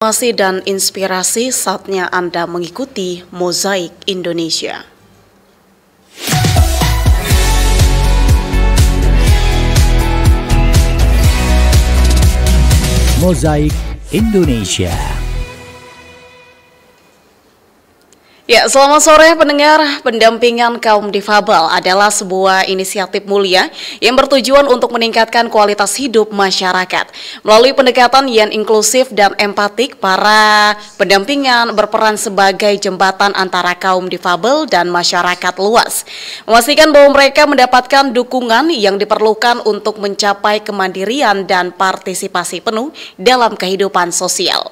Informasi dan inspirasi saatnya Anda mengikuti Mozaik Indonesia. Mozaik Indonesia. Ya, selamat sore pendengar. Pendampingan kaum difabel adalah sebuah inisiatif mulia yang bertujuan untuk meningkatkan kualitas hidup masyarakat. Melalui pendekatan yang inklusif dan empatik, para pendampingan berperan sebagai jembatan antara kaum difabel dan masyarakat luas, memastikan bahwa mereka mendapatkan dukungan yang diperlukan untuk mencapai kemandirian dan partisipasi penuh dalam kehidupan sosial.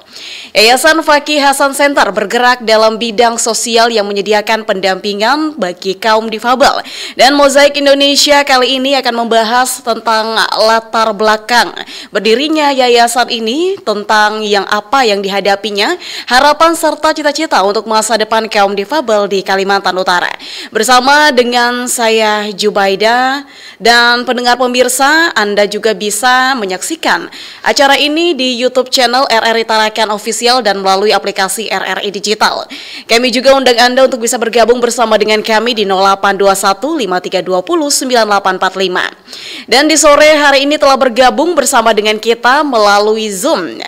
Yayasan Fakih Hasan Center bergerak dalam bidang sosial yang menyediakan pendampingan bagi kaum difabel. Dan Mozaik Indonesia kali ini akan membahas tentang latar belakang berdirinya yayasan ini, tentang apa yang dihadapinya, harapan serta cita-cita untuk masa depan kaum difabel di Kalimantan Utara. Bersama dengan saya Jubaida, dan pendengar pemirsa, Anda juga bisa menyaksikan acara ini di YouTube channel RRI Tarakan Official dan melalui aplikasi RRI Digital. Kami juga undang Anda untuk bisa bergabung bersama dengan kami di 0821 5320 9845. Dan di sore hari ini telah bergabung bersama dengan kita melalui Zoom.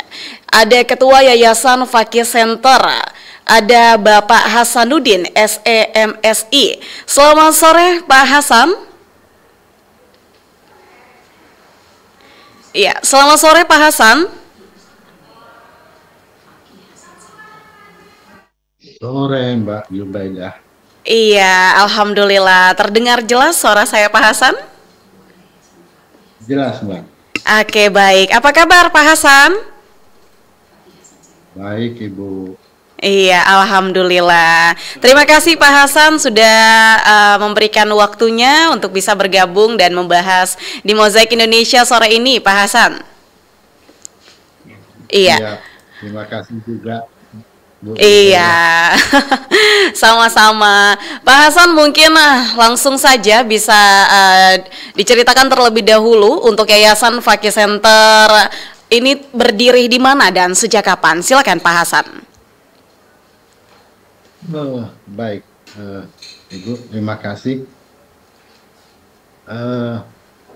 Ada Ketua Yayasan Fakih Center, ada Bapak Hasanuddin SEMSI. Selamat sore Pak Hasan. Iya, selamat sore Pak Hasan. Sore Mbak Yubaidah. Iya, alhamdulillah. Terdengar jelas suara saya Pak Hasan? Jelas Mbak. Oke, baik. Apa kabar Pak Hasan? Baik Ibu. Iya, alhamdulillah. Terima kasih Pak Hasan sudah memberikan waktunya untuk bisa bergabung dan membahas di Mozaik Indonesia sore ini, Pak Hasan. Iya. Ya, terima kasih juga Bu. Iya, sama-sama. Pak Hasan, mungkin langsung saja bisa diceritakan terlebih dahulu untuk Yayasan Fakih Center ini berdiri di mana dan sejak kapan? Silakan Pak Hasan. Baik, Ibu, terima kasih.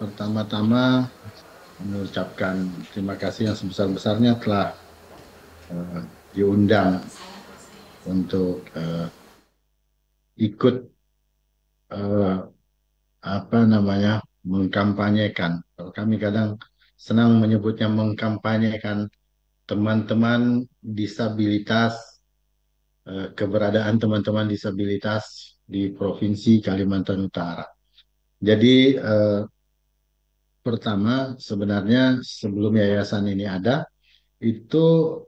Pertama-tama mengucapkan terima kasih yang sebesar-besarnya telah diundang untuk ikut mengkampanyekan. Kalau kami kadang senang menyebutnya mengkampanyekan teman-teman disabilitas, keberadaan teman-teman disabilitas di Provinsi Kalimantan Utara. Jadi pertama sebenarnya sebelum yayasan ini ada, itu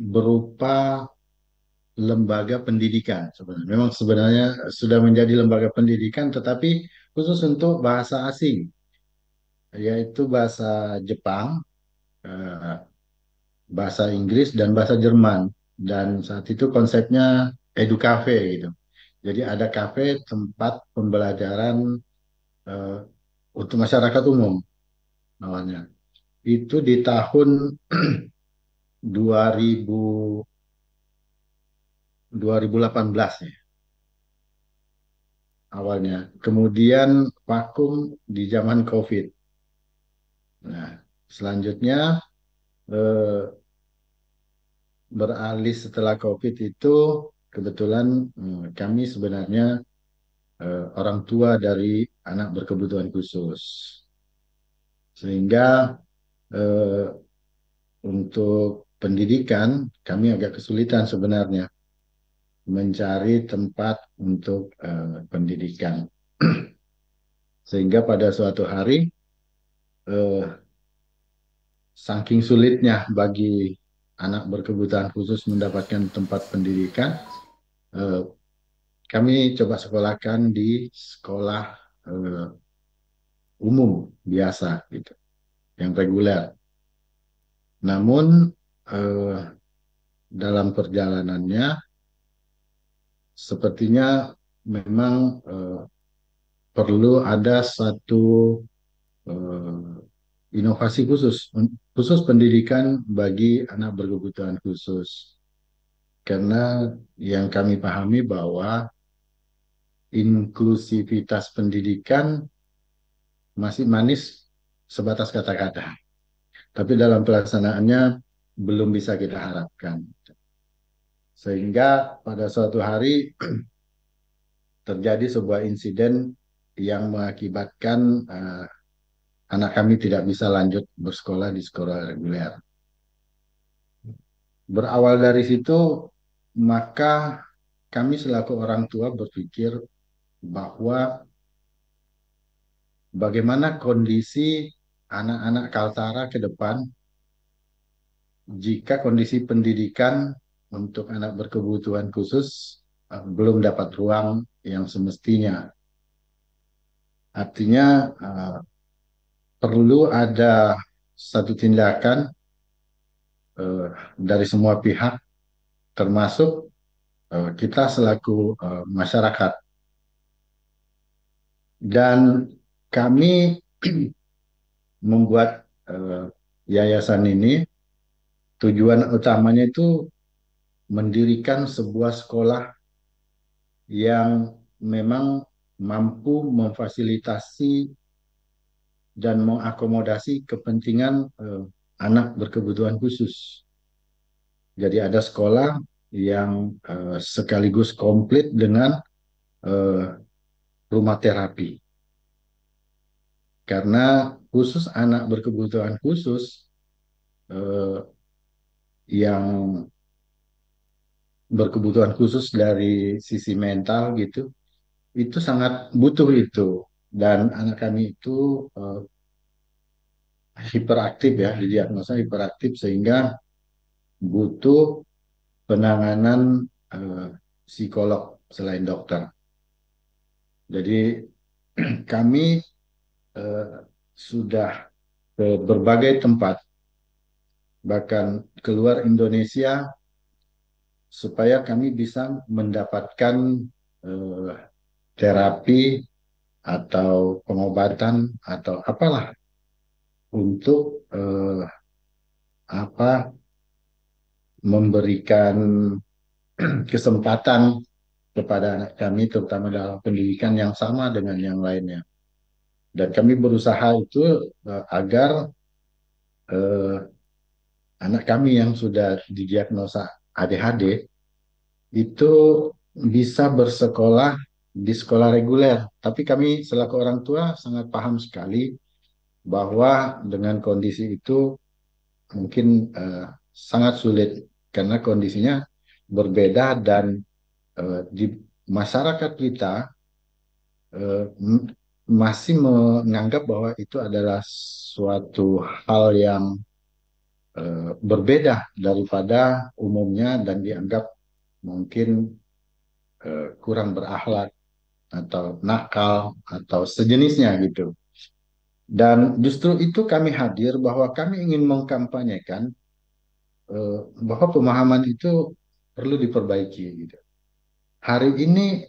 berupa lembaga pendidikan sebenarnya. Memang sebenarnya sudah menjadi lembaga pendidikan, tetapi khusus untuk bahasa asing, yaitu bahasa Jepang, bahasa Inggris, dan bahasa Jerman. Dan saat itu konsepnya educafe gitu. Jadi ada kafe tempat pembelajaran untuk masyarakat umum awalnya. Itu di tahun 2018 ya awalnya. Kemudian vakum di zaman COVID. Nah, selanjutnya beralih setelah COVID itu kebetulan kami sebenarnya orang tua dari anak berkebutuhan khusus. Sehingga untuk pendidikan kami agak kesulitan sebenarnya mencari tempat untuk pendidikan. Sehingga pada suatu hari saking sulitnya bagi anak berkebutuhan khusus mendapatkan tempat pendidikan, kami coba sekolahkan di sekolah umum biasa gitu, yang reguler. Namun dalam perjalanannya sepertinya memang perlu ada satu inovasi khusus pendidikan bagi anak berkebutuhan khusus. Karena yang kami pahami bahwa inklusivitas pendidikan masih manis sebatas kata-kata, tapi dalam pelaksanaannya belum bisa kita harapkan. Sehingga pada suatu hari terjadi sebuah insiden yang mengakibatkan anak kami tidak bisa lanjut bersekolah di sekolah reguler. Berawal dari situ, maka kami selaku orang tua berpikir bahwa bagaimana kondisi anak-anak Kaltara ke depan jika kondisi pendidikan untuk anak berkebutuhan khusus belum dapat ruang yang semestinya. Artinya perlu ada satu tindakan dari semua pihak, termasuk kita selaku masyarakat. Dan kami membuat yayasan ini, tujuan utamanya itu mendirikan sebuah sekolah yang memang mampu memfasilitasi dan mengakomodasi kepentingan anak berkebutuhan khusus. Jadi ada sekolah yang sekaligus komplit dengan eh, rumah terapi. Karena khusus anak berkebutuhan khusus eh, yang berkebutuhan khusus dari sisi mental gitu, itu sangat butuh itu. Dan anak kami itu hiperaktif ya, didiagnosa hiperaktif sehingga butuh penanganan eh, psikolog selain dokter. Jadi kami eh, sudah ke berbagai tempat, bahkan keluar Indonesia, supaya kami bisa mendapatkan eh, terapi atau pengobatan atau apalah untuk apa memberikan kesempatan kepada anak kami, terutama dalam pendidikan yang sama dengan yang lainnya. Dan kami berusaha itu agar eh, anak kami yang sudah didiagnosa ADHD itu bisa bersekolah di sekolah reguler. Tapi kami selaku orang tua sangat paham sekali bahwa dengan kondisi itu mungkin sangat sulit karena kondisinya berbeda dan di masyarakat kita eh, masih menganggap bahwa itu adalah suatu hal yang berbeda daripada umumnya dan dianggap mungkin kurang berakhlak atau nakal atau sejenisnya gitu. Dan justru itu kami hadir bahwa kami ingin mengkampanyekan bahwa pemahaman itu perlu diperbaiki gitu. Hari ini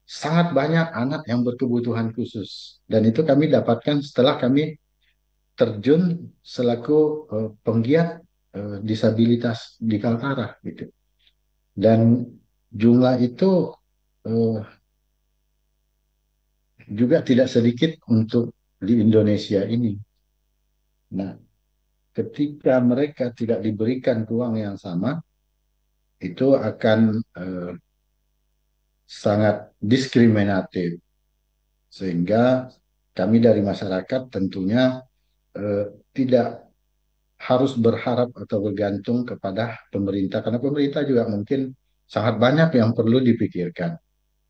sangat banyak anak yang berkebutuhan khusus dan itu kami dapatkan setelah kami terjun selaku penggiat disabilitas di Kaltara gitu. Dan jumlah itu eh, juga tidak sedikit untuk di Indonesia ini. Nah, ketika mereka tidak diberikan ruang yang sama, itu akan sangat diskriminatif. Sehingga kami dari masyarakat tentunya tidak harus berharap atau bergantung kepada pemerintah, karena pemerintah juga mungkin sangat banyak yang perlu dipikirkan.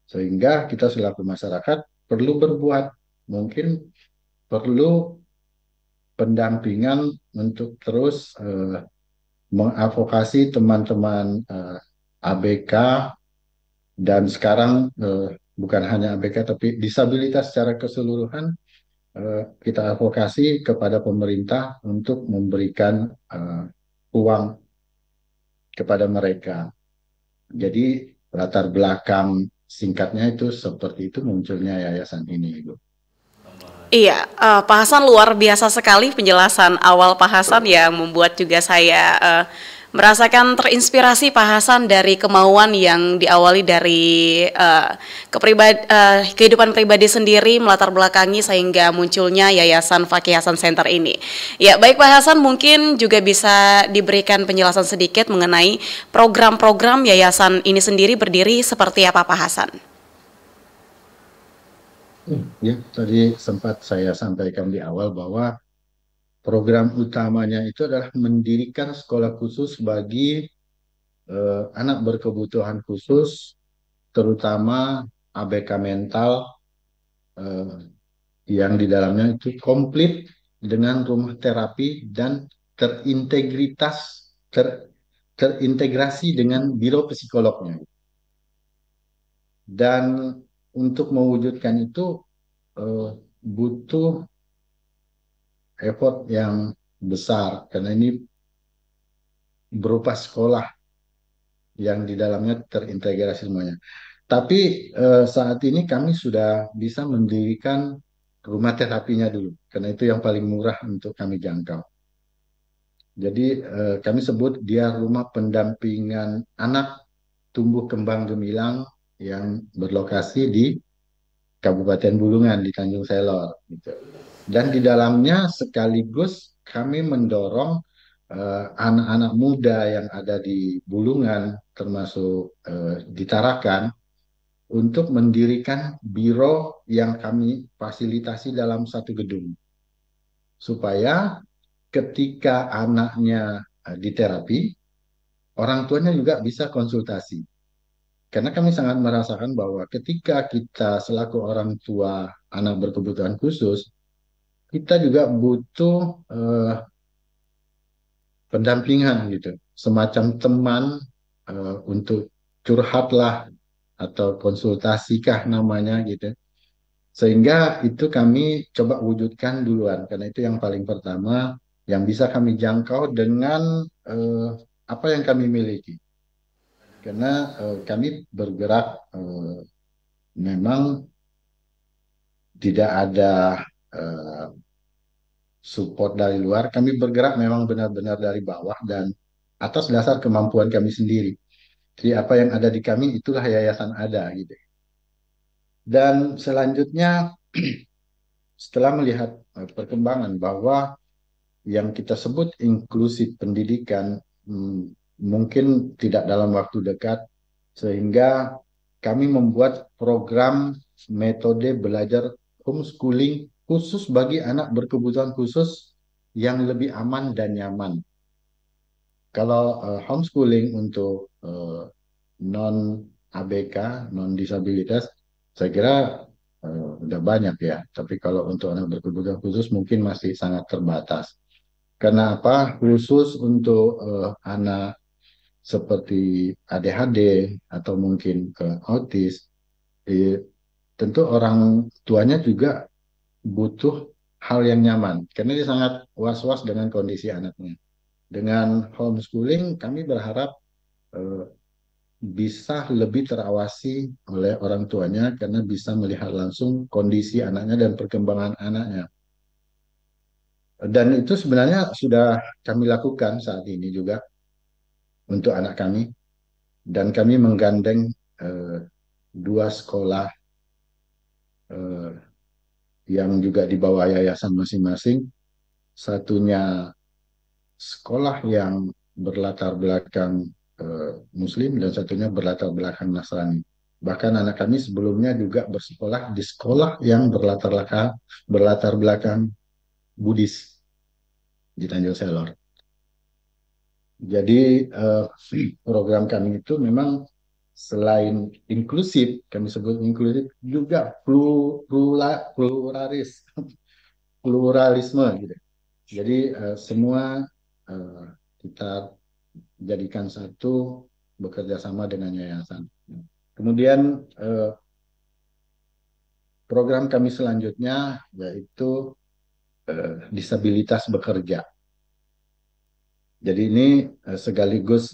Sehingga kita selaku masyarakat perlu berbuat, mungkin perlu pendampingan untuk terus mengadvokasi teman-teman ABK dan sekarang bukan hanya ABK tapi disabilitas secara keseluruhan kita advokasi kepada pemerintah untuk memberikan uang kepada mereka. Jadi latar belakang singkatnya itu seperti itu munculnya yayasan ini, Ibu. Iya, Pak Hasan luar biasa sekali penjelasan awal Pak Hasan yang membuat juga saya merasakan terinspirasi Pak Hasan dari kemauan yang diawali dari kehidupan pribadi sendiri melatar belakangi sehingga munculnya Yayasan Fakih Hasan Center ini. Ya, baik Pak Hasan, mungkin juga bisa diberikan penjelasan sedikit mengenai program-program yayasan ini sendiri berdiri seperti apa Pak Hasan? Ya, tadi sempat saya sampaikan di awal bahwa program utamanya itu adalah mendirikan sekolah khusus bagi anak berkebutuhan khusus, terutama ABK mental, eh, yang di dalamnya itu komplit dengan rumah terapi dan terintegritas, terintegrasi dengan biro psikolognya. Dan untuk mewujudkan itu eh, butuh effort yang besar karena ini berupa sekolah yang di dalamnya terintegrasi semuanya. Tapi saat ini kami sudah bisa mendirikan rumah terapinya dulu, karena itu yang paling murah untuk kami jangkau. Jadi kami sebut dia rumah pendampingan anak tumbuh kembang gemilang yang berlokasi di Kabupaten Bulungan di Tanjung Selor, gitu. Dan di dalamnya sekaligus kami mendorong anak-anak muda yang ada di Bulungan, termasuk di Tarakan, untuk mendirikan biro yang kami fasilitasi dalam satu gedung, supaya ketika anaknya di terapi, orang tuanya juga bisa konsultasi. Karena kami sangat merasakan bahwa ketika kita selaku orang tua anak berkebutuhan khusus, kita juga butuh pendampingan gitu, semacam teman untuk curhatlah atau konsultasikah namanya gitu. Sehingga itu kami coba wujudkan duluan, karena itu yang paling pertama yang bisa kami jangkau dengan eh, apa yang kami miliki. Karena kami bergerak memang tidak ada eh, support dari luar. Kami bergerak memang benar-benar dari bawah dan atas dasar kemampuan kami sendiri. Jadi apa yang ada di kami itulah yayasan ada gitu. Dan selanjutnya setelah melihat perkembangan bahwa yang kita sebut inklusif pendidikan mungkin tidak dalam waktu dekat, sehingga kami membuat program metode belajar homeschooling khusus bagi anak berkebutuhan khusus yang lebih aman dan nyaman. Kalau homeschooling untuk non ABK, non disabilitas, saya kira udah banyak ya. Tapi kalau untuk anak berkebutuhan khusus mungkin masih sangat terbatas. Kenapa? Khusus untuk anak seperti ADHD atau mungkin autis, eh, tentu orang tuanya juga butuh hal yang nyaman karena dia sangat was-was dengan kondisi anaknya. Dengan homeschooling, kami berharap eh, bisa lebih terawasi oleh orang tuanya karena bisa melihat langsung kondisi anaknya dan perkembangan anaknya. Dan itu sebenarnya sudah kami lakukan saat ini juga untuk anak kami. Dan kami menggandeng eh, dua sekolah eh, yang juga di bawah yayasan masing-masing. Satunya sekolah yang berlatar belakang Muslim dan satunya berlatar belakang Nasrani. Bahkan anak kami sebelumnya juga bersekolah di sekolah yang berlatar belakang Buddhis di Tanjung Selor. Jadi program kami itu memang selain inklusif, kami sebut inklusif juga pluralis, pluralisme gitu. Jadi semua uh, kita jadikan satu, bekerja sama dengan yayasan. Kemudian program kami selanjutnya yaitu disabilitas bekerja. Jadi ini sekaligus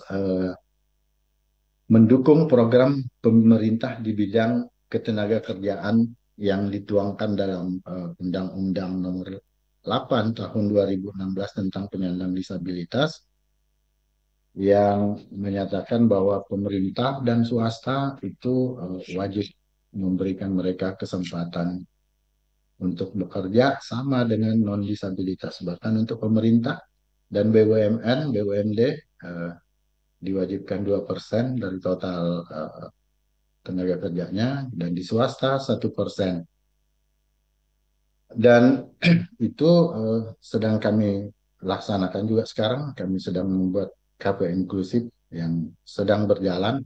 mendukung program pemerintah di bidang ketenaga kerjaan yang dituangkan dalam Undang-Undang Nomor 8 Tahun 2016 tentang penyandang disabilitas, yang menyatakan bahwa pemerintah dan swasta itu wajib memberikan mereka kesempatan untuk bekerja sama dengan non-disabilitas. Bahkan untuk pemerintah dan BUMN, BUMD diwajibkan 2% dari total tenaga kerjanya, dan di swasta 1%. Dan itu sedang kami laksanakan juga sekarang. Kami sedang membuat KP inklusif yang sedang berjalan,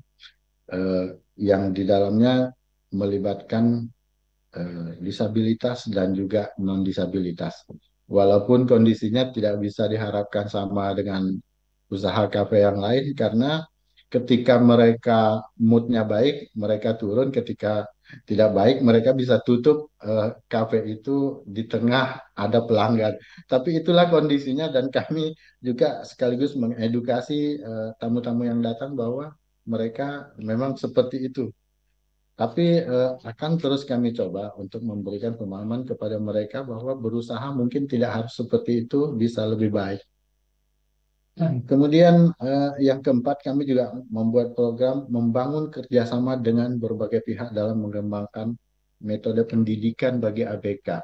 yang di dalamnya melibatkan disabilitas dan juga non-disabilitas. Walaupun kondisinya tidak bisa diharapkan sama dengan usaha kafe yang lain, karena ketika mereka moodnya baik, mereka turun. Ketika tidak baik, mereka bisa tutup kafe itu di tengah ada pelanggan. Tapi itulah kondisinya, dan kami juga sekaligus mengedukasi tamu-tamu yang datang bahwa mereka memang seperti itu. Tapi akan terus kami coba untuk memberikan pemahaman kepada mereka bahwa berusaha mungkin tidak harus seperti itu, bisa lebih baik. Kemudian yang keempat, kami juga membuat program membangun kerjasama dengan berbagai pihak dalam mengembangkan metode pendidikan bagi ABK.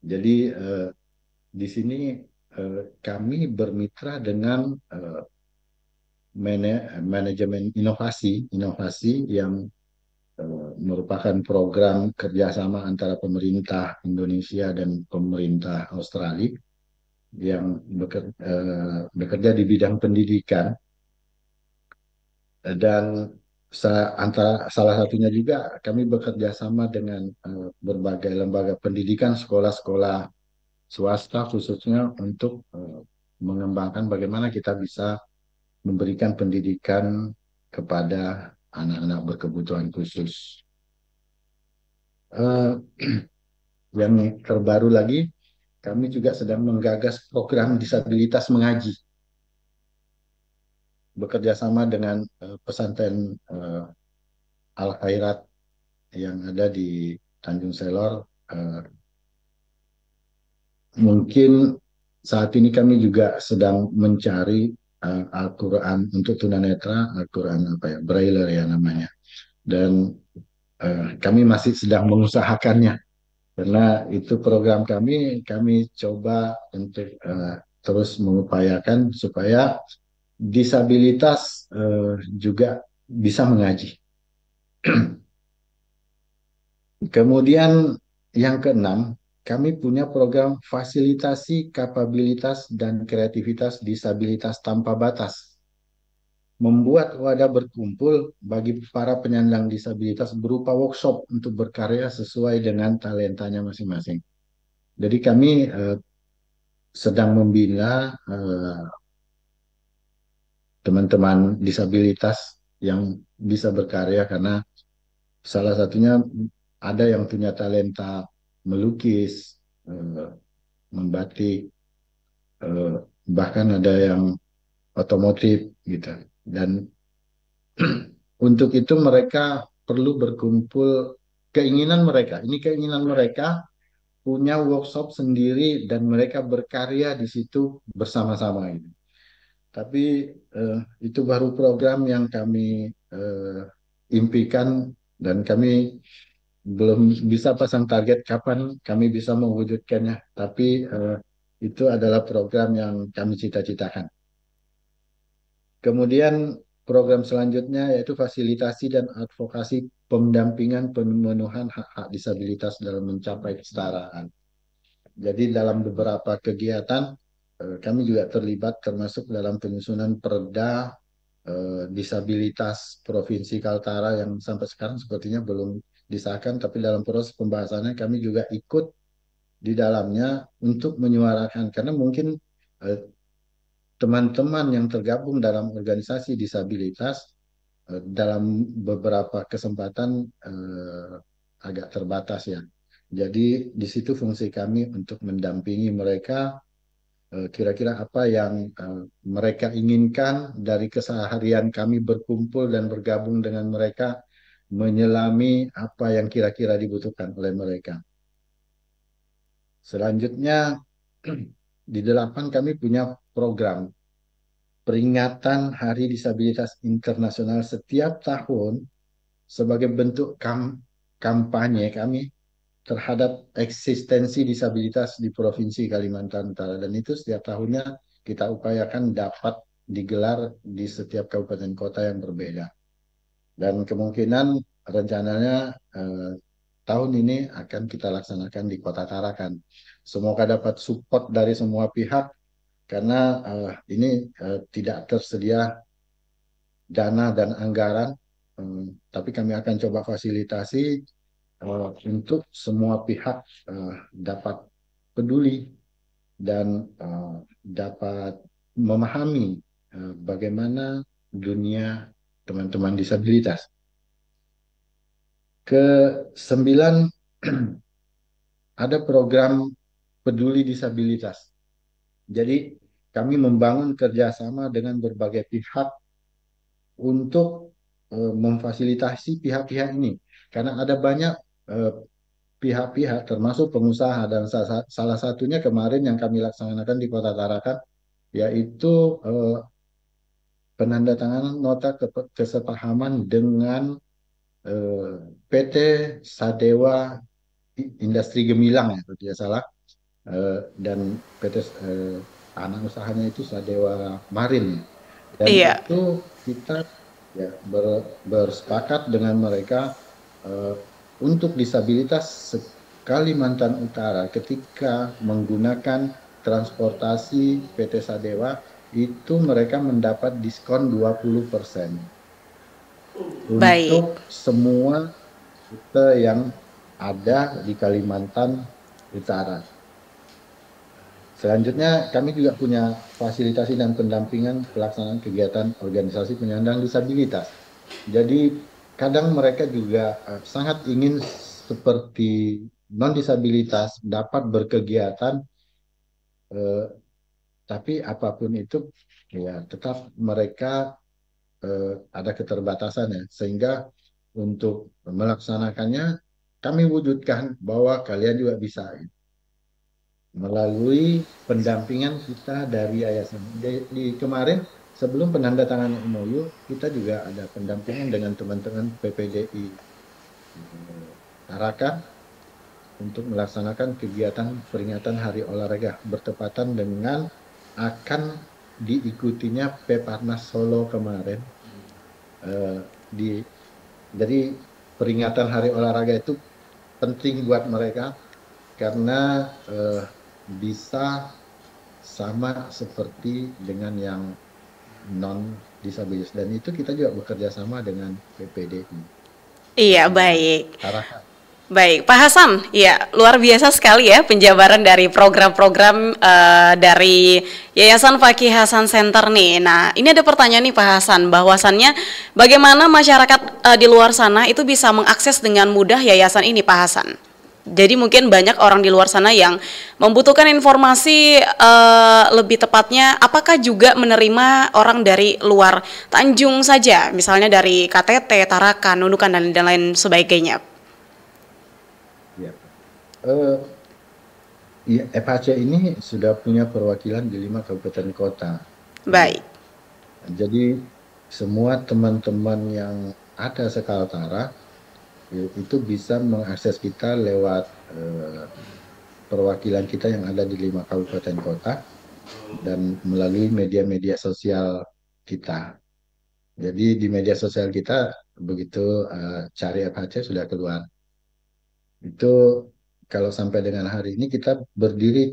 Jadi di sini kami bermitra dengan manajemen inovasi yang merupakan program kerjasama antara pemerintah Indonesia dan pemerintah Australia yang bekerja di bidang pendidikan. Dan salah satunya juga kami bekerja sama dengan berbagai lembaga pendidikan, sekolah-sekolah swasta khususnya, untuk mengembangkan bagaimana kita bisa memberikan pendidikan kepada anak-anak berkebutuhan khusus. Yang terbaru lagi, kami juga sedang menggagas program disabilitas mengaji, bekerja sama dengan pesantren Al Khairat yang ada di Tanjung Selor. Mungkin saat ini kami juga sedang mencari Al-Quran untuk tunanetra, Al-Quran Braille ya namanya. Dan kami masih sedang mengusahakannya, karena itu program kami coba untuk terus mengupayakan supaya disabilitas juga bisa mengaji. Kemudian yang keenam, kami punya program fasilitasi kapabilitas dan kreativitas disabilitas tanpa batas. Membuat wadah berkumpul bagi para penyandang disabilitas berupa workshop untuk berkarya sesuai dengan talentanya masing-masing. Jadi kami sedang membina teman-teman disabilitas yang bisa berkarya, karena salah satunya ada yang punya talenta melukis, membatik, bahkan ada yang otomotif gitu. Dan untuk itu mereka perlu berkumpul, keinginan mereka punya workshop sendiri dan mereka berkarya di situ bersama-sama gitu. Tapi itu baru program yang kami impikan, dan kami belum bisa pasang target kapan kami bisa mewujudkannya. Tapi itu adalah program yang kami cita-citakan. Kemudian program selanjutnya yaitu fasilitasi dan advokasi pendampingan pemenuhan hak-hak disabilitas dalam mencapai kesetaraan. Jadi dalam beberapa kegiatan kami juga terlibat, termasuk dalam penyusunan perda disabilitas Provinsi Kaltara yang sampai sekarang sepertinya belum disahkan, tapi dalam proses pembahasannya kami juga ikut di dalamnya untuk menyuarakan, karena mungkin teman-teman yang tergabung dalam organisasi disabilitas dalam beberapa kesempatan agak terbatas ya. Jadi di situ fungsi kami untuk mendampingi mereka, kira-kira apa yang mereka inginkan dari keseharian kami berkumpul dan bergabung dengan mereka, menyelami apa yang kira-kira dibutuhkan oleh mereka. Selanjutnya, di 8 kami punya program peringatan Hari Disabilitas Internasional setiap tahun sebagai bentuk kampanye kami terhadap eksistensi disabilitas di Provinsi Kalimantan Utara. Dan itu setiap tahunnya kita upayakan dapat digelar di setiap kabupaten kota yang berbeda. Dan kemungkinan rencananya tahun ini akan kita laksanakan di Kota Tarakan. Semoga dapat support dari semua pihak karena ini tidak tersedia dana dan anggaran, tapi kami akan coba fasilitasi untuk semua pihak dapat peduli dan dapat memahami bagaimana dunia teman-teman disabilitas. Ke-9, ada program peduli disabilitas. Jadi kami membangun kerjasama dengan berbagai pihak untuk memfasilitasi pihak-pihak ini. Karena ada banyak pihak-pihak termasuk pengusaha dan salah satunya kemarin yang kami laksanakan di Kota Tarakan yaitu penandatanganan nota kesepahaman dengan PT Sadewa Industri Gemilang ya kalau tidak salah, dan PT anak usahanya itu Sadewa Marin, dan Iya. itu kita ya bersepakat dengan mereka untuk disabilitas Kalimantan Utara ketika menggunakan transportasi PT Sadewa itu mereka mendapat diskon 20% Baik. untuk semua rute yang ada di Kalimantan Utara. Selanjutnya kami juga punya fasilitasi dan pendampingan pelaksanaan kegiatan organisasi penyandang disabilitas. Jadi kadang mereka juga sangat ingin seperti non-disabilitas dapat berkegiatan, tapi apapun itu ya tetap mereka ada keterbatasan ya, sehingga untuk melaksanakannya kami wujudkan bahwa kalian juga bisa melalui pendampingan kita dari yayasan. Di kemarin sebelum penandatanganan MOU kita juga ada pendampingan dengan teman-teman PPDI Tarakan untuk melaksanakan kegiatan peringatan Hari Olahraga bertepatan dengan akan diikutinya Peparnas Solo kemarin. Jadi peringatan Hari Olahraga itu penting buat mereka karena bisa sama seperti dengan yang non disabilitas, dan itu kita juga bekerja sama dengan PPDI. Iya, baik. Tarakan. Baik, Pak Hasan, ya luar biasa sekali ya penjabaran dari program-program dari Yayasan Fakih Hasan Center nih. Nah, ini ada pertanyaan nih Pak Hasan, bahwasannya bagaimana masyarakat di luar sana itu bisa mengakses dengan mudah yayasan ini Pak Hasan? Jadi mungkin banyak orang di luar sana yang membutuhkan informasi, lebih tepatnya apakah juga menerima orang dari luar Tanjung saja, misalnya dari KTT, Tarakan, Nunukan dan lain sebagainya. Ya. Ya, FHC ini sudah punya perwakilan di 5 kabupaten kota. Baik. Jadi semua teman-teman yang ada sekaltara itu bisa mengakses kita lewat perwakilan kita yang ada di 5 kabupaten kota dan melalui media-media sosial kita. Jadi di media sosial kita begitu cari FHC sudah keluar. Itu kalau sampai dengan hari ini kita berdiri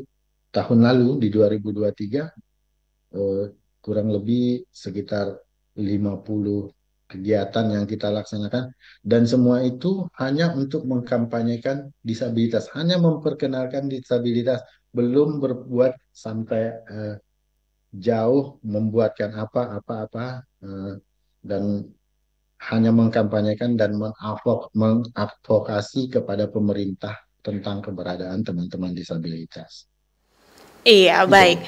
tahun lalu di 2023 kurang lebih sekitar 50 kegiatan yang kita laksanakan, dan semua itu hanya untuk mengkampanyekan disabilitas, hanya memperkenalkan disabilitas, belum berbuat sampai jauh membuatkan apa-apa, dan hanya mengkampanyekan dan mengadvokasi kepada pemerintah tentang keberadaan teman-teman disabilitas. Iya, Itu. baik.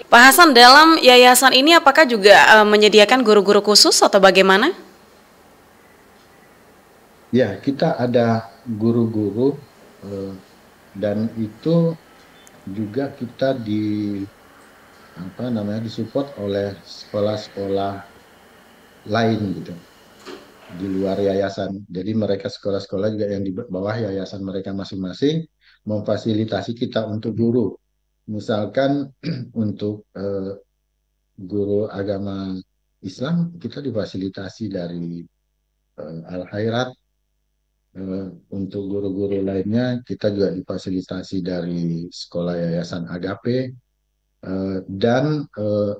Pak Hasan, dalam yayasan ini apakah juga menyediakan guru-guru khusus atau bagaimana? Ya, kita ada guru-guru eh, dan itu juga kita di apa namanya disupport oleh sekolah-sekolah lain gitu di luar yayasan. Jadi mereka sekolah-sekolah juga yang di bawah yayasan mereka masing-masing memfasilitasi kita untuk guru. Misalkan untuk guru agama Islam kita difasilitasi dari Al-Khairat. Untuk guru-guru lainnya kita juga difasilitasi dari sekolah yayasan Agape. Dan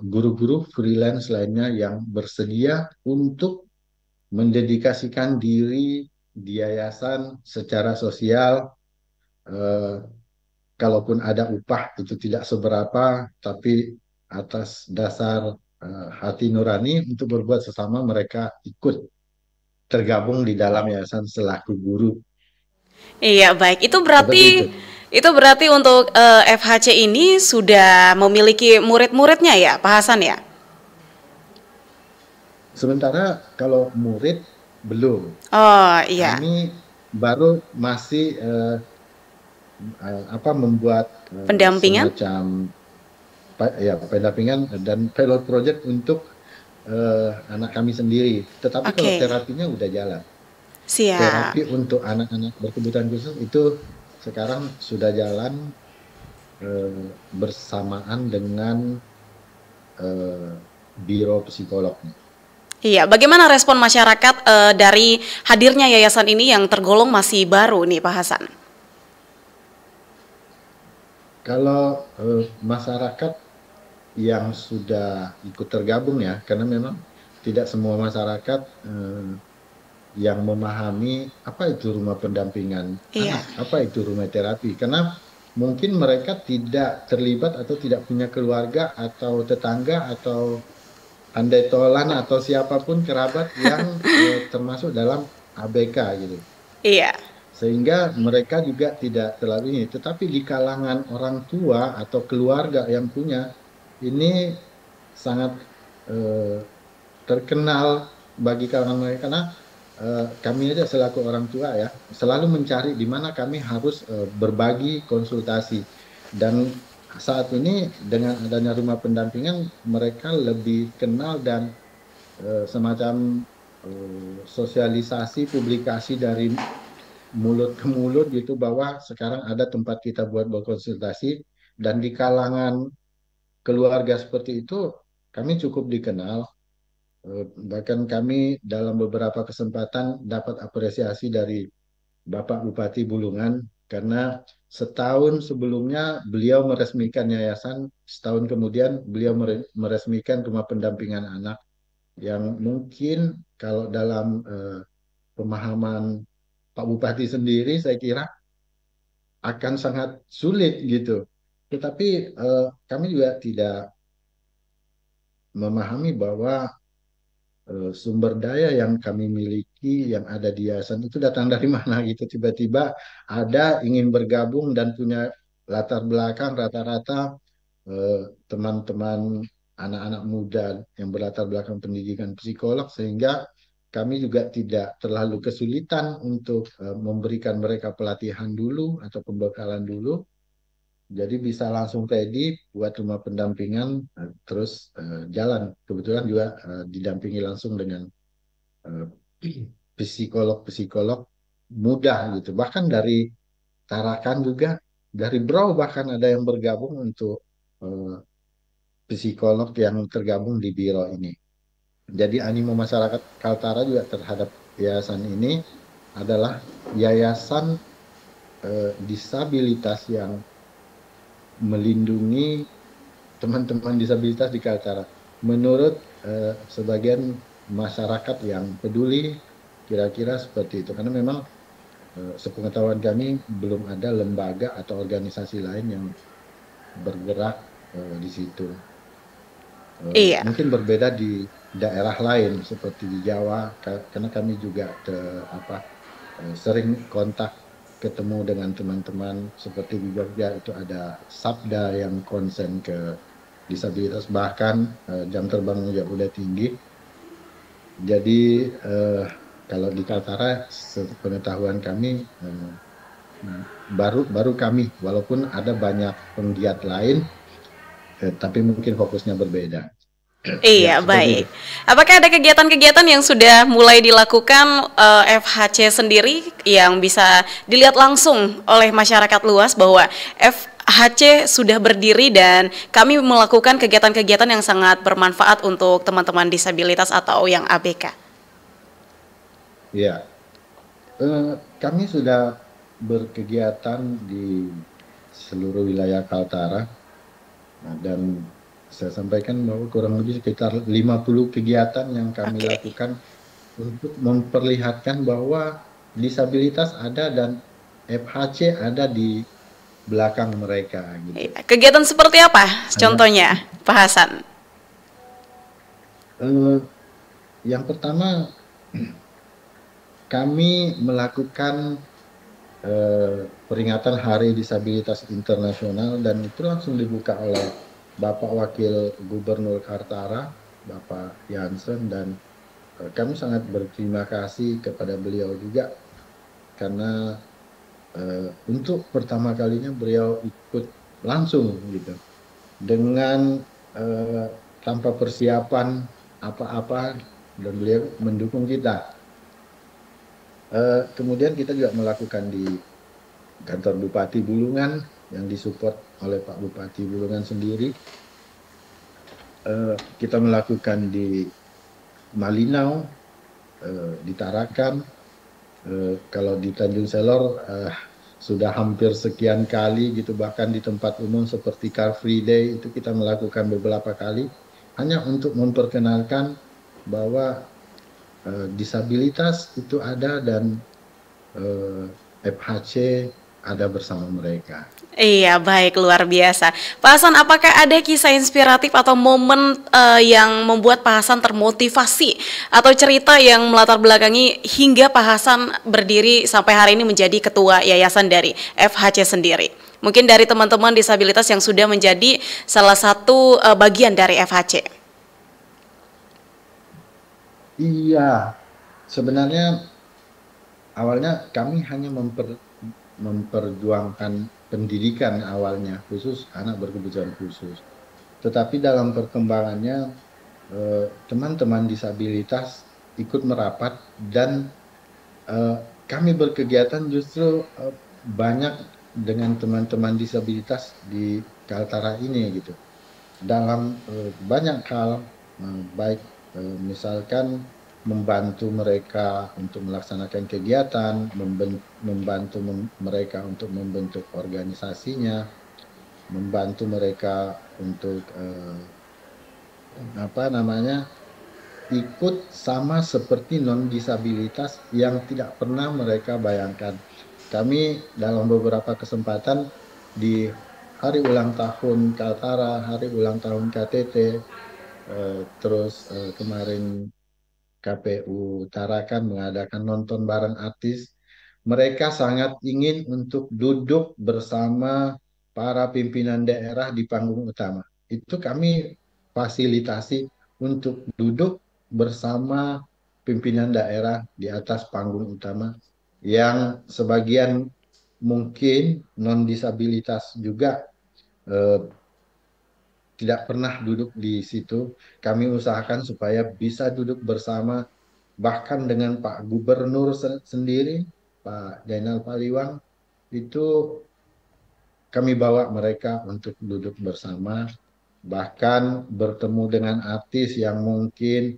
guru-guru freelance lainnya yang bersedia untuk mendedikasikan diri di yayasan secara sosial. eh, Kalaupun ada upah itu tidak seberapa, tapi atas dasar hati nurani untuk berbuat sesama mereka ikut tergabung di dalam yayasan selaku guru. Iya, baik. Itu Seperti itu. berarti untuk FHC ini sudah memiliki murid-muridnya ya, Pak Hasan ya? Sementara kalau murid belum, Oh, iya. kami baru masih apa membuat Pendampingan? semacam ya pendampingan dan pilot project untuk anak kami sendiri. Tetapi kalau Oke. terapinya udah jalan. Siap. Terapi untuk anak-anak berkebutuhan khusus itu sekarang sudah jalan bersamaan dengan eh, biro psikolognya. Iya, bagaimana respon masyarakat dari hadirnya yayasan ini yang tergolong masih baru nih, Pak Hasan? Kalau masyarakat yang sudah ikut tergabung ya, karena memang tidak semua masyarakat yang memahami apa itu rumah pendampingan Iya. anak, apa itu rumah terapi, karena mungkin mereka tidak terlibat atau tidak punya keluarga atau tetangga atau andai tolan atau siapapun kerabat yang termasuk dalam ABK gitu. Iya. Sehingga mereka juga tidak terlalu ini. Tetapi di kalangan orang tua atau keluarga yang punya, ini sangat eh, terkenal bagi kalangan mereka karena kami aja selaku orang tua ya selalu mencari di mana kami harus berbagi konsultasi dan saat ini dengan adanya rumah pendampingan mereka lebih kenal dan semacam sosialisasi publikasi dari mulut ke mulut gitu bahwa sekarang ada tempat kita buat berkonsultasi dan di kalangan keluarga seperti itu kami cukup dikenal. Bahkan kami dalam beberapa kesempatan dapat apresiasi dari Bapak Bupati Bulungan karena setahun sebelumnya beliau meresmikan yayasan, setahun kemudian beliau meresmikan rumah pendampingan anak yang mungkin kalau dalam pemahaman Pak Bupati sendiri saya kira akan sangat sulit gitu. Tetapi kami juga tidak memahami bahwa sumber daya yang kami miliki yang ada di yayasan itu datang dari mana gitu tiba-tiba ada ingin bergabung dan punya latar belakang rata-rata teman-teman anak-anak muda yang berlatar belakang pendidikan psikolog sehingga kami juga tidak terlalu kesulitan untuk memberikan mereka pelatihan dulu atau pembekalan dulu jadi bisa langsung ready buat rumah pendampingan terus jalan kebetulan juga didampingi langsung dengan eh, psikolog-psikolog muda gitu. Bahkan dari Tarakan juga, dari Brau bahkan ada yang bergabung untuk psikolog yang tergabung di biro ini. Jadi animo masyarakat Kaltara juga terhadap yayasan ini adalah yayasan disabilitas yang melindungi teman-teman disabilitas di Kaltara. Menurut sebagian masyarakat yang peduli, kira-kira seperti itu. Karena memang sepengetahuan kami belum ada lembaga atau organisasi lain yang bergerak di situ. Iya. Mungkin berbeda di daerah lain seperti di Jawa, karena kami juga sering kontak ketemu dengan teman-teman seperti di Jogja itu ada Sabda yang konsen ke disabilitas bahkan jam terbangnya juga udah tinggi. Jadi Kalau di Kaltara, sepengetahuan kami baru baru kami, walaupun ada banyak penggiat lain, tapi mungkin fokusnya berbeda. Ya, Iya, seperti itu. baik. Apakah ada kegiatan-kegiatan yang sudah mulai dilakukan FHC sendiri yang bisa dilihat langsung oleh masyarakat luas bahwa FHC sudah berdiri dan kami melakukan kegiatan-kegiatan yang sangat bermanfaat untuk teman-teman disabilitas atau yang ABK? Ya, kami sudah berkegiatan di seluruh wilayah Kaltara. Nah, dan saya sampaikan bahwa kurang lebih sekitar 50 kegiatan yang kami Oke. lakukan untuk memperlihatkan bahwa disabilitas ada dan FHC ada di belakang mereka gitu. Iya. Kegiatan seperti apa Hanya contohnya, Pak Hasan? eh, yang pertama kami melakukan peringatan Hari Disabilitas Internasional dan itu langsung dibuka oleh Bapak Wakil Gubernur Kaltara, Bapak Jansen, dan kami sangat berterima kasih kepada beliau juga karena untuk pertama kalinya beliau ikut langsung gitu dengan eh, tanpa persiapan apa-apa dan beliau mendukung kita. Kemudian kita juga melakukan di kantor Bupati Bulungan yang disupport oleh Pak Bupati Bulungan sendiri. Kita melakukan di Malinau, di Tarakan, kalau di Tanjung Selor sudah hampir sekian kali gitu, bahkan di tempat umum seperti Car Free Day itu kita melakukan beberapa kali hanya untuk memperkenalkan bahwa disabilitas itu ada dan FHC ada bersama mereka. Iya, baik, luar biasa. Pak Hasan, apakah ada kisah inspiratif atau momen yang membuat Pak Hasan termotivasi atau cerita yang melatar belakangi hingga Pak Hasan berdiri sampai hari ini menjadi ketua yayasan dari FHC sendiri? Mungkin dari teman-teman disabilitas yang sudah menjadi salah satu bagian dari FHC. Iya, sebenarnya awalnya kami hanya memperjuangkan pendidikan awalnya, khusus anak berkebutuhan khusus. Tetapi dalam perkembangannya, teman-teman disabilitas ikut merapat dan eh, kami berkegiatan justru banyak dengan teman-teman disabilitas di Kaltara ini gitu. Dalam banyak hal, baik misalkan membantu mereka untuk melaksanakan kegiatan, membantu mereka untuk membentuk organisasinya, membantu mereka untuk apa namanya ikut sama seperti non disabilitas yang tidak pernah mereka bayangkan. Kami dalam beberapa kesempatan di hari ulang tahun Kaltara, hari ulang tahun KTT, terus kemarin KPU Tarakan mengadakan nonton bareng artis. Mereka sangat ingin untuk duduk bersama para pimpinan daerah di panggung utama. Itu kami fasilitasi untuk duduk bersama pimpinan daerah di atas panggung utama yang sebagian mungkin non disabilitas juga eh, tidak pernah duduk di situ. Kami usahakan supaya bisa duduk bersama, bahkan dengan Pak Gubernur sendiri, Pak Jainal Paliwang, itu kami bawa mereka untuk duduk bersama, bahkan bertemu dengan artis yang mungkin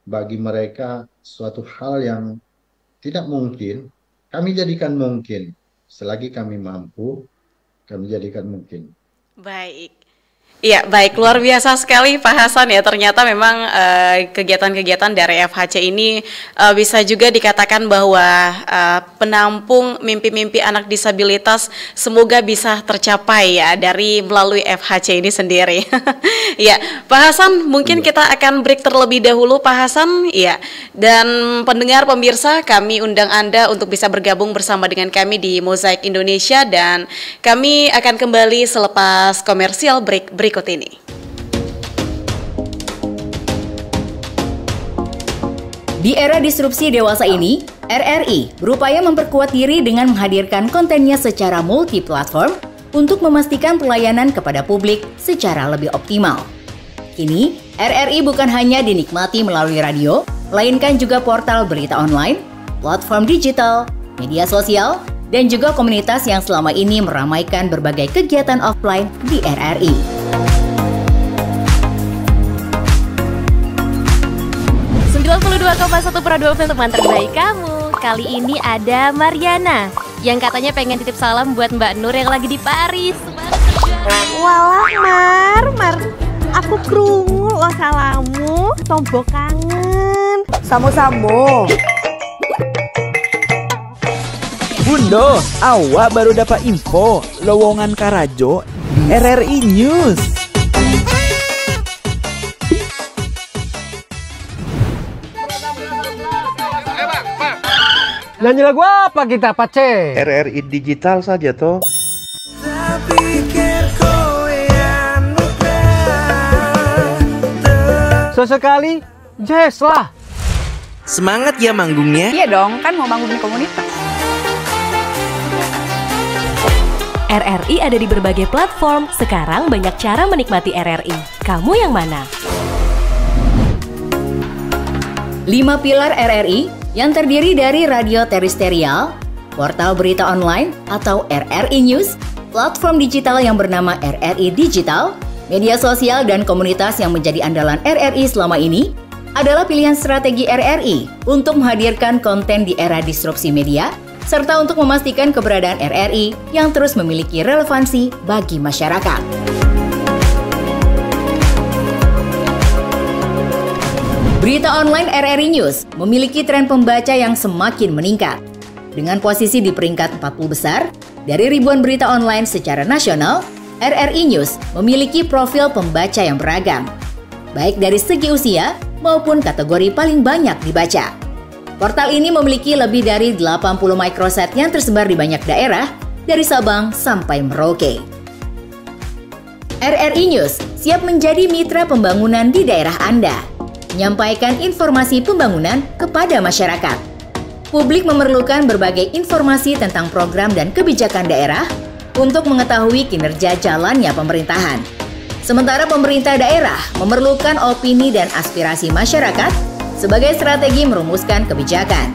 bagi mereka suatu hal yang tidak mungkin, kami jadikan mungkin. Selagi kami mampu, kami jadikan mungkin. Baik. Iya, baik, luar biasa sekali Pak Hasan ya. Ternyata memang kegiatan-kegiatan dari FHC ini bisa juga dikatakan bahwa penampung mimpi-mimpi anak disabilitas semoga bisa tercapai ya dari melalui FHC ini sendiri. Ya, Pak Hasan, mungkin Iya. kita akan break terlebih dahulu Pak Hasan. Ya, dan pendengar pemirsa, kami undang Anda untuk bisa bergabung bersama dengan kami di Mozaik Indonesia dan kami akan kembali selepas komersial break berikut ini. Di era disrupsi dewasa ini, RRI berupaya memperkuat diri dengan menghadirkan kontennya secara multi-platform untuk memastikan pelayanan kepada publik secara lebih optimal. Kini, RRI bukan hanya dinikmati melalui radio, melainkan juga portal berita online, platform digital, media sosial, dan juga komunitas yang selama ini meramaikan berbagai kegiatan offline di RRI. Pro 2 untuk teman terbaik kamu. Kali ini ada Mariana yang katanya pengen titip salam buat Mbak Nur yang lagi di Paris. Walah Mar, aku krungu lo salamu, tombo kangen. Samo-samo. Bundo, awak baru dapat info lowongan Karajo di RRI News. Nyanyi lagu apa kita, Pace? RRI digital saja toh. Sesekali, jazz lah. Semangat ya manggungnya. Iya dong, kan mau bangun komunitas. RRI ada di berbagai platform. Sekarang banyak cara menikmati RRI. Kamu yang mana? 5 pilar RRI yang terdiri dari radio terestrial, portal berita online atau RRI News, platform digital yang bernama RRI Digital, media sosial dan komunitas yang menjadi andalan RRI selama ini adalah pilihan strategi RRI untuk menghadirkan konten di era disrupsi media, serta untuk memastikan keberadaan RRI yang terus memiliki relevansi bagi masyarakat. Berita online RRI News memiliki tren pembaca yang semakin meningkat. Dengan posisi di peringkat 40 besar, dari ribuan berita online secara nasional, RRI News memiliki profil pembaca yang beragam, baik dari segi usia maupun kategori paling banyak dibaca. Portal ini memiliki lebih dari 80 microsite yang tersebar di banyak daerah, dari Sabang sampai Merauke. RRI News siap menjadi mitra pembangunan di daerah Anda, menyampaikan informasi pembangunan kepada masyarakat. Publik memerlukan berbagai informasi tentang program dan kebijakan daerah untuk mengetahui kinerja jalannya pemerintahan. Sementara pemerintah daerah memerlukan opini dan aspirasi masyarakat sebagai strategi merumuskan kebijakan.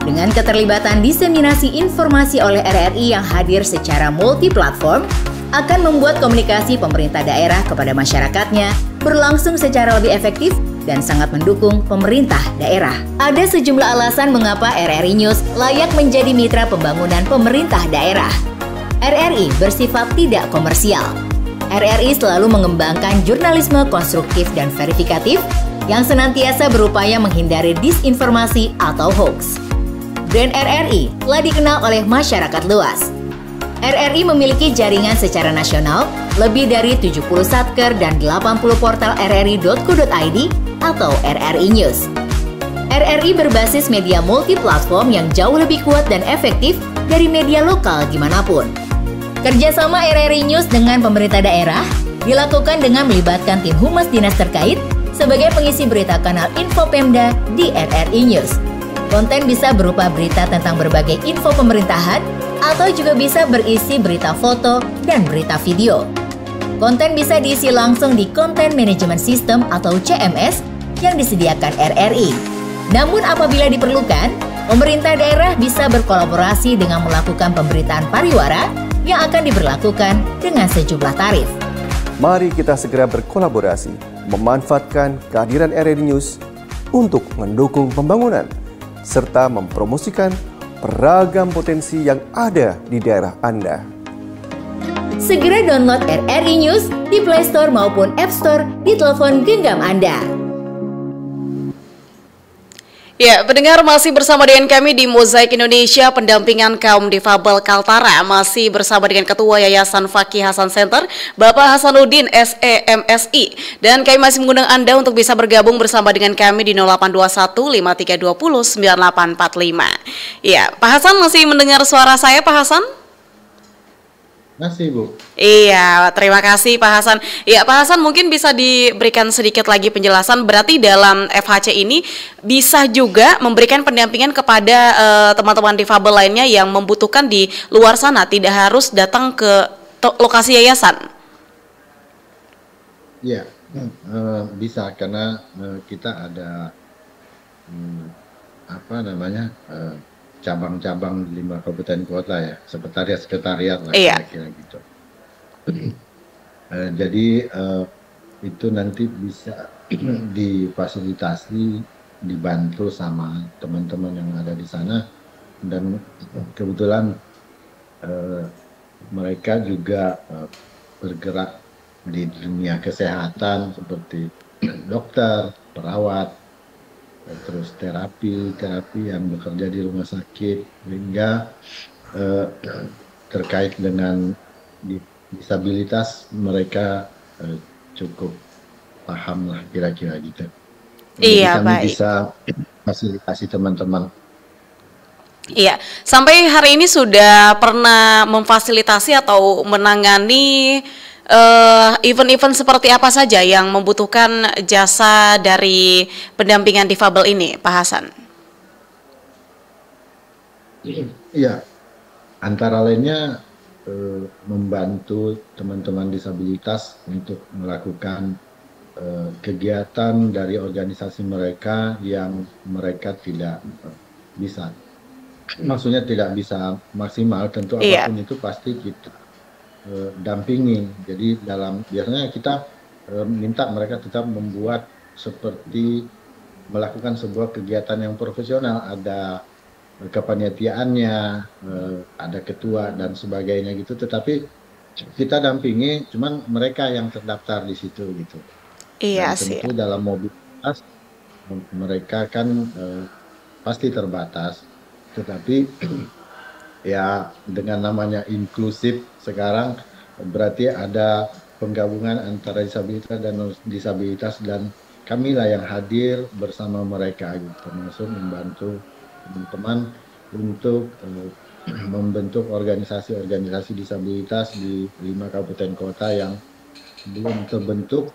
Dengan keterlibatan diseminasi informasi oleh RRI yang hadir secara multi-platform, akan membuat komunikasi pemerintah daerah kepada masyarakatnya berlangsung secara lebih efektif dan sangat mendukung pemerintah daerah. Ada sejumlah alasan mengapa RRI News layak menjadi mitra pembangunan pemerintah daerah. RRI bersifat tidak komersial. RRI selalu mengembangkan jurnalisme konstruktif dan verifikatif yang senantiasa berupaya menghindari disinformasi atau hoax. Brand RRI telah dikenal oleh masyarakat luas. RRI memiliki jaringan secara nasional, lebih dari 70 satker dan 80 portal rri.co.id atau RRI News. RRI berbasis media multi-platform yang jauh lebih kuat dan efektif dari media lokal dimanapun. Kerjasama RRI News dengan pemerintah daerah dilakukan dengan melibatkan tim humas dinas terkait sebagai pengisi berita kanal Info Pemda di RRI News. Konten bisa berupa berita tentang berbagai info pemerintahan atau juga bisa berisi berita foto dan berita video. Konten bisa diisi langsung di Content Management System atau CMS yang disediakan RRI. Namun apabila diperlukan, pemerintah daerah bisa berkolaborasi dengan melakukan pemberitaan pariwara yang akan diberlakukan dengan sejumlah tarif. Mari kita segera berkolaborasi, memanfaatkan kehadiran RRI News untuk mendukung pembangunan, serta mempromosikan beragam potensi yang ada di daerah Anda. Segera download RRI News di Play Store maupun App Store di telepon genggam Anda. Ya, pendengar masih bersama dengan kami di Mozaik Indonesia Pendampingan Kaum Difabel Kaltara. Masih bersama dengan Ketua Yayasan Fakih Hasan Center, Bapak Hasanuddin SEMSI. Dan kami masih mengundang Anda untuk bisa bergabung bersama dengan kami di 0821 5320 9845. Ya, Pak Hasan masih mendengar suara saya, Pak Hasan? Masih, Bu. Iya, terima kasih Pak Hasan. Ya, Pak Hasan mungkin bisa diberikan sedikit lagi penjelasan. Berarti dalam FHC ini bisa juga memberikan pendampingan kepada teman-teman difabel lainnya yang membutuhkan di luar sana, tidak harus datang ke lokasi yayasan. Iya, bisa karena kita ada apa namanya cabang-cabang di 5 kabupaten kota ya, sekretariat lah Iya. kira-kira gitu. Jadi itu nanti bisa difasilitasi, dibantu sama teman-teman yang ada di sana, dan kebetulan mereka juga bergerak di dunia kesehatan seperti dokter, perawat, terus terapi yang bekerja di rumah sakit, sehingga terkait dengan disabilitas mereka cukup paham lah kira-kira gitu. Jadi Iya, kami baik. bisa fasilitasi teman-teman. Iya, sampai hari ini sudah pernah memfasilitasi atau menangani event-event seperti apa saja yang membutuhkan jasa dari pendampingan difabel ini, Pak Hasan? Iya, antara lainnya membantu teman-teman disabilitas untuk melakukan kegiatan dari organisasi mereka yang mereka tidak bisa, maksudnya tidak bisa maksimal. Tentu apapun itu pasti kita dampingi. Jadi biasanya kita minta mereka tetap membuat seperti melakukan sebuah kegiatan yang profesional, ada kepanitiaannya, ada ketua dan sebagainya gitu. Tetapi kita dampingi, cuman mereka yang terdaftar di situ gitu. Iya dan sih. tentu dalam mobilitas mereka kan pasti terbatas. Tetapi ya dengan namanya inklusif sekarang berarti ada penggabungan antara disabilitas dan kamilah yang hadir bersama mereka gitu, termasuk membantu teman-teman untuk membentuk organisasi-organisasi disabilitas di 5 kabupaten kota yang belum terbentuk.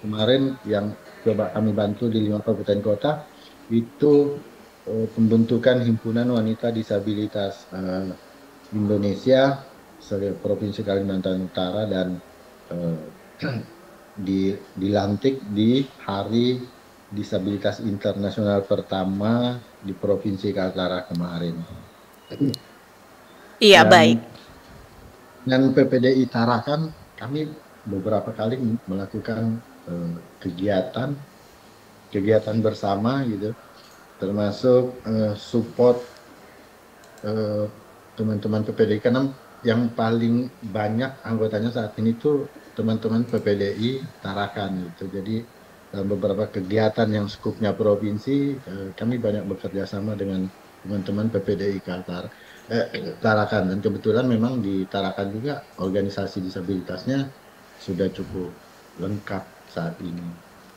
Kemarin yang coba kami bantu di 5 kabupaten kota itu pembentukan Himpunan Wanita Disabilitas Indonesia Provinsi Kalimantan Utara, dan dilantik di Hari Disabilitas Internasional pertama di Provinsi Kaltara kemarin. Iya, baik. Dan PPDI Tarakan kami beberapa kali melakukan kegiatan bersama gitu, termasuk support teman-teman PPDI, karena yang paling banyak anggotanya saat ini tuh teman-teman PPDI Tarakan gitu. Jadi dalam beberapa kegiatan yang skupnya provinsi, kami banyak bekerja sama dengan teman-teman PPDI Tarakan, dan kebetulan memang di Tarakan juga organisasi disabilitasnya sudah cukup lengkap saat ini.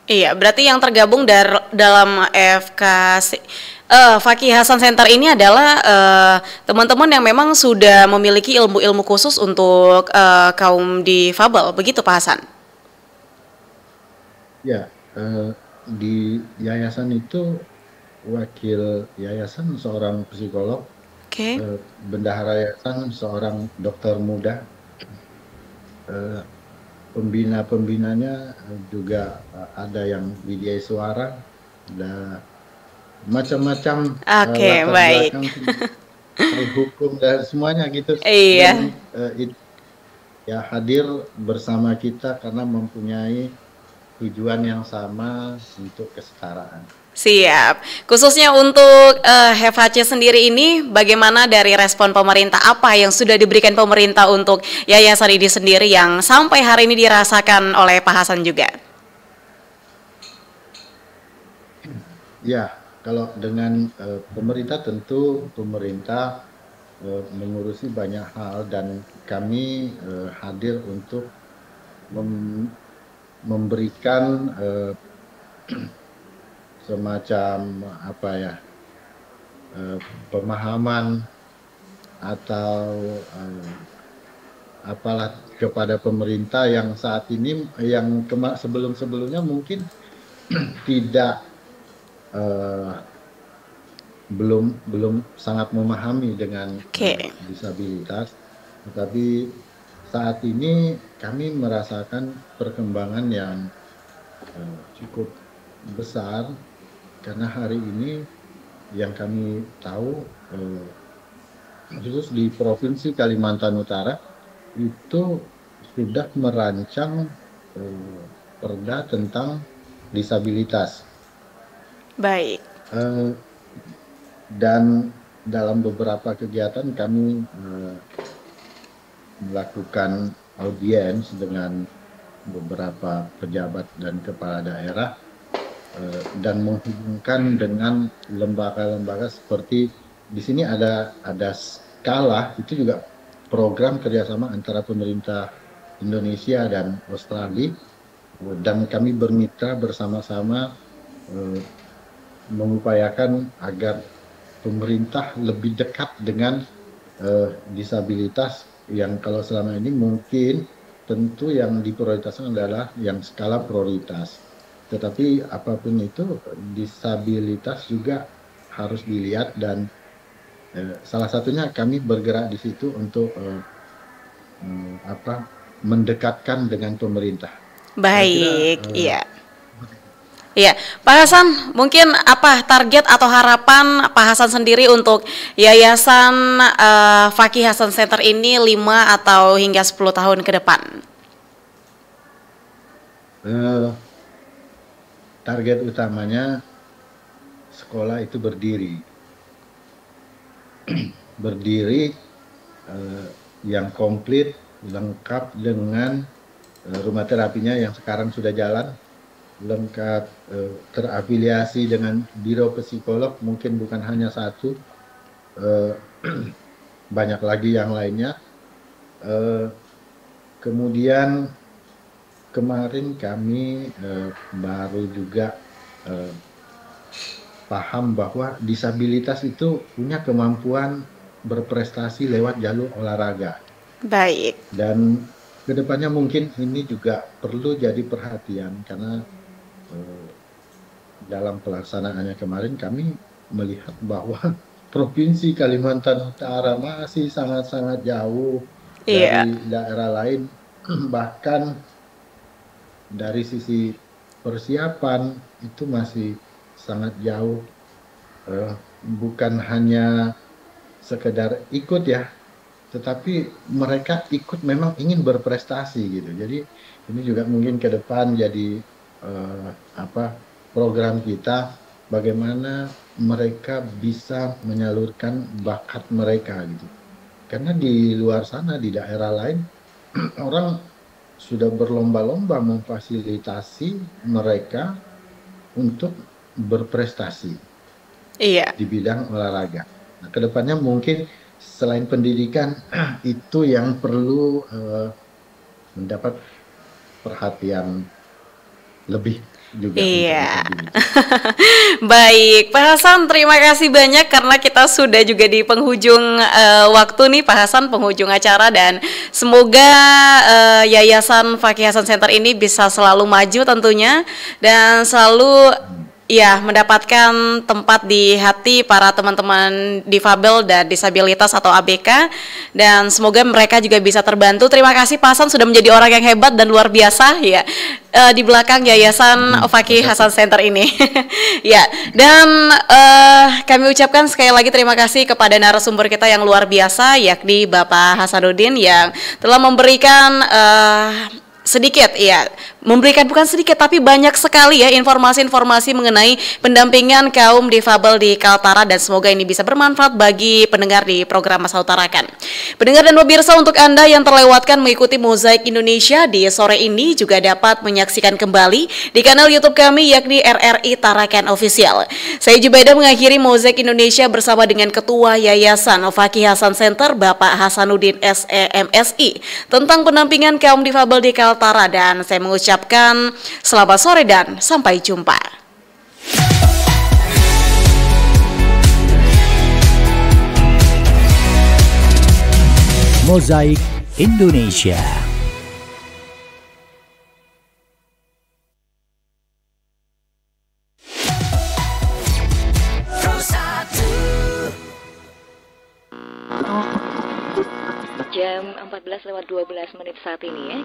Iya, berarti yang tergabung dalam Fakih Hasan Center ini adalah teman-teman yang memang sudah memiliki ilmu-ilmu khusus untuk kaum difabel, begitu Pak Hasan? Ya, di yayasan itu wakil yayasan seorang psikolog, bendahara yayasan seorang dokter muda, pembinanya juga ada yang Widya Suara, ada macam-macam latar belakang hukum dan semuanya gitu. Iya. Dan, ya hadir bersama kita karena mempunyai tujuan yang sama untuk kesetaraan. Siap. Khususnya untuk FHC sendiri ini, bagaimana dari respon pemerintah? Apa yang sudah diberikan pemerintah untuk yayasan ini sendiri yang sampai hari ini dirasakan oleh Pak Hasan juga? Ya, kalau dengan pemerintah, tentu pemerintah mengurusi banyak hal, dan kami hadir untuk memberikan semacam pemahaman atau apalah kepada pemerintah yang saat ini, yang sebelum-sebelumnya mungkin tidak belum sangat memahami dengan disabilitas, tetapi saat ini kami merasakan perkembangan yang cukup besar, karena hari ini yang kami tahu khusus di Provinsi Kalimantan Utara itu sudah merancang perda tentang disabilitas. Baik. Dan dalam beberapa kegiatan kami melakukan audiens dengan beberapa pejabat dan kepala daerah dan menghubungkan dengan lembaga-lembaga seperti di sini ada skala, itu juga program kerjasama antara pemerintah Indonesia dan Australia, dan kami bermitra bersama-sama mengupayakan agar pemerintah lebih dekat dengan disabilitas yang kalau selama ini mungkin tentu yang diprioritaskan adalah yang skala prioritas. Tetapi apapun itu, disabilitas juga harus dilihat, dan salah satunya kami bergerak di situ untuk mendekatkan dengan pemerintah. Baik, iya. Iya, Pak Hasan, mungkin apa target atau harapan Pak Hasan sendiri untuk Yayasan Fakih Hasan Center ini 5 atau hingga 10 tahun ke depan? Target utamanya sekolah itu berdiri. Berdiri yang komplit, lengkap dengan rumah terapinya yang sekarang sudah jalan, lengkap, terafiliasi dengan biro psikolog, mungkin bukan hanya satu, banyak lagi yang lainnya. Kemudian kemarin kami baru juga paham bahwa disabilitas itu punya kemampuan berprestasi lewat jalur olahraga. Baik. Dan kedepannya mungkin ini juga perlu jadi perhatian, karena dalam pelaksanaannya kemarin kami melihat bahwa Provinsi Kalimantan Utara masih sangat-sangat jauh dari daerah lain, bahkan dari sisi persiapan itu masih sangat jauh, bukan hanya sekedar ikut ya, tetapi mereka ikut memang ingin berprestasi gitu. Jadi ini juga mungkin ke depan jadi program kita, bagaimana mereka bisa menyalurkan bakat mereka gitu. Karena di luar sana, di daerah lain, orang sudah berlomba-lomba memfasilitasi mereka untuk berprestasi di bidang olahraga. Nah, kedepannya mungkin selain pendidikan itu yang perlu mendapat perhatian lebih juga. Iya. Baik, Pak Hasan, terima kasih banyak karena kita sudah juga di penghujung waktu nih Pak Hasan, penghujung acara, dan semoga Yayasan Fakih Hasan Center ini bisa selalu maju tentunya dan selalu mendapatkan tempat di hati para teman-teman difabel dan disabilitas atau ABK, dan semoga mereka juga bisa terbantu. Terima kasih Pak Hasan sudah menjadi orang yang hebat dan luar biasa ya di belakang Yayasan Fakih Hasan Center ini. Dan kami ucapkan sekali lagi terima kasih kepada narasumber kita yang luar biasa, yakni Bapak Hasanuddin yang telah memberikan memberikan bukan sedikit tapi banyak sekali ya informasi-informasi mengenai pendampingan kaum difabel di Kaltara, dan semoga ini bisa bermanfaat bagi pendengar di program Masa Utarakan. Pendengar dan pemirsa, untuk Anda yang terlewatkan mengikuti Mozaik Indonesia di sore ini juga dapat menyaksikan kembali di kanal YouTube kami yakni RRI Tarakan Official. Saya Jubaida mengakhiri Mozaik Indonesia bersama dengan Ketua Yayasan Fakih Hasan Center Bapak Hasanuddin SEMSI tentang pendampingan kaum difabel di Kaltara, dan saya mengucapkan selamat sore dan sampai jumpa. Mozaik Indonesia. Jam 14:12 saat ini ya.